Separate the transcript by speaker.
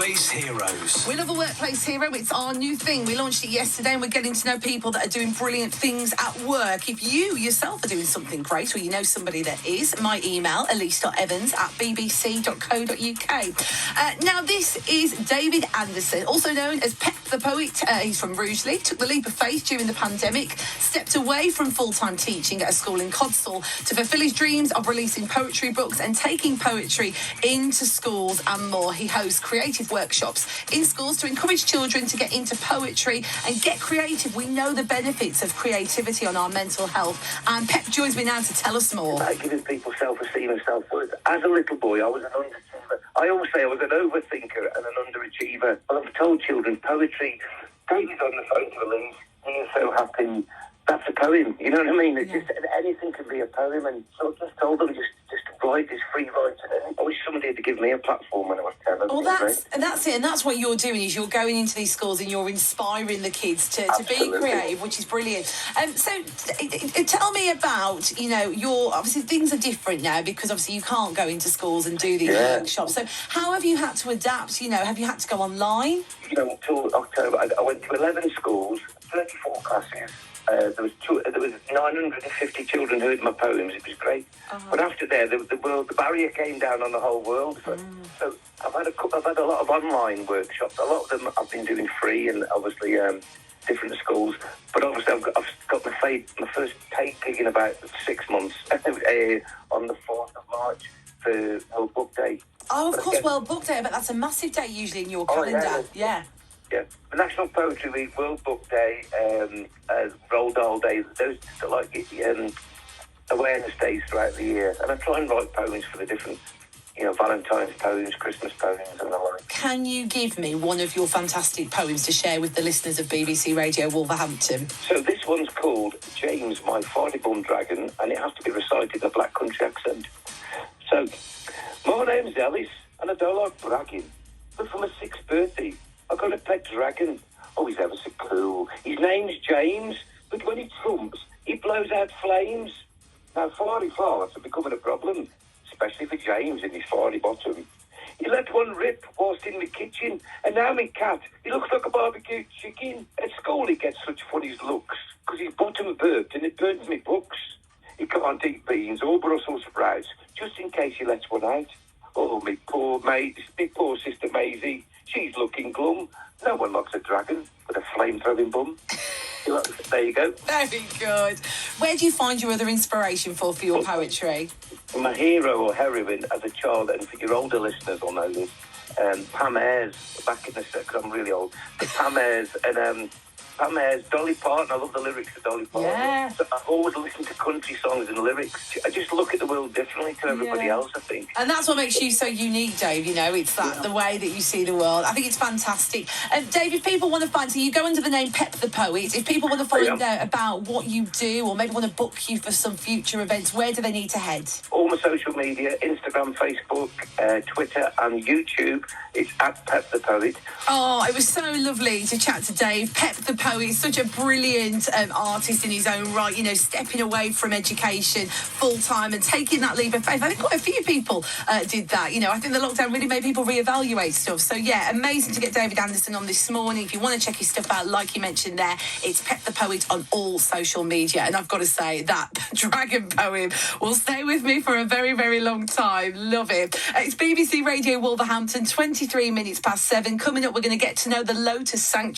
Speaker 1: Workplace Heroes.
Speaker 2: We love a workplace hero. It's our new thing. We launched it yesterday and we're getting to know people that are doing brilliant things at work. If you yourself are doing something great or you know somebody that is, my email, elise.evans@bbc.co.uk. Now, this is David Anderson, also known as Pep the Poet. He's from Rugeley, took the leap of faith during the pandemic, stepped away from full-time teaching at a school in Codsall to fulfil his dreams of releasing poetry books and taking poetry into schools and more. He hosts creative workshops in schools to encourage children to get into poetry and get creative. We know the benefits of creativity on our mental health. And Pep joins me now to tell us more.
Speaker 3: About giving people self-esteem and self-worth. As a little boy, I was an underachiever. I always say I was an overthinker and an underachiever. Well, I've told children poetry. David's on the phone to Elise. He is so happy. That's a poem. You know what I mean? It's just anything can be a poem. And so I just told them just write this free writing. I wish somebody had to give me a platform when I was 10.
Speaker 2: Well, that's it. And that's what you're doing, is you're going into these schools and you're inspiring the kids to be creative, which is brilliant. So tell me about, your, obviously things are different now because obviously you can't go into schools and do these workshops. So how have you had to adapt? Have you had to go online?
Speaker 3: Until October, I went to 11 schools, 34 classes. There was 950 children who heard my poems. It was great. But after there, the barrier came down on the whole world. So I've had a lot of online workshops. A lot of them I've been doing free, and obviously different schools. But obviously I've got my first take gig in about 6 months on the 4th of March for World Book Day.
Speaker 2: Oh, of course, World Book Day. But that's a massive day usually in your calendar. Yeah.
Speaker 3: Yeah, the National Poetry Week, World Book Day, Roald Dahl Day, those are like awareness days throughout the year. And I try and write poems for the different, Valentine's poems, Christmas poems and the like.
Speaker 2: Can you give me one of your fantastic poems to share with the listeners of BBC Radio Wolverhampton?
Speaker 3: So this one's called James, My Farty-Bum Dragon, and it has to be recited in a black country accent. So, my name's Elise, and I don't like bragging, but for my 6th birthday, I got a pet dragon. Oh, he's ever so cool. His name's James, but when he trumps, he blows out flames. Now, farty farts are becoming a problem, especially for James and his farty bottom. He let one rip whilst in the kitchen, and now my cat, he looks like a barbecue chicken. At school, he gets such funny looks, because his bottom burped and it burns me books. He can't eat beans or Brussels sprouts, just in case he lets one out. Oh, me poor mate, me poor sister Maisie. She's looking glum. No one likes a dragon with a flame-throwing bum. There you go.
Speaker 2: Very good. Where do you find your other inspiration for your poetry?
Speaker 3: My hero or heroine as a child, and for your older listeners will know this, Pam Ayres, back in the set, because I'm really old, but Pam Ayres and Pam Ayres, Dolly Parton. I love the lyrics of Dolly Parton.
Speaker 2: Yeah.
Speaker 3: So I've always listened to country songs and lyrics. I just look at the world differently to everybody else, I think.
Speaker 2: And that's what makes you so unique, Dave. It's the way that you see the world. I think it's fantastic. Dave, if people want to find, so you go under the name Pep the Poet. If people want to find out about what you do, or maybe want to book you for some future events, where do they need to head?
Speaker 3: All my social media, Instagram, Facebook, Twitter and YouTube, it's at Pep the Poet.
Speaker 2: Oh, it was so lovely to chat to Dave. Pep the Poet, such a brilliant artist in his own right, stepping away from education full-time and taking that leap of faith. I think quite a few people did that. I think the lockdown really made people reevaluate stuff. So, yeah, amazing to get David Anderson on this morning. If you want to check his stuff out, like you mentioned there, it's Pep the Poet on all social media. And I've got to say, that dragon poem will stay with me for a very, very long time. Love it. It's BBC Radio Wolverhampton, 23 minutes past 7. Coming up, we're going to get to know the Lotus Sanctuary.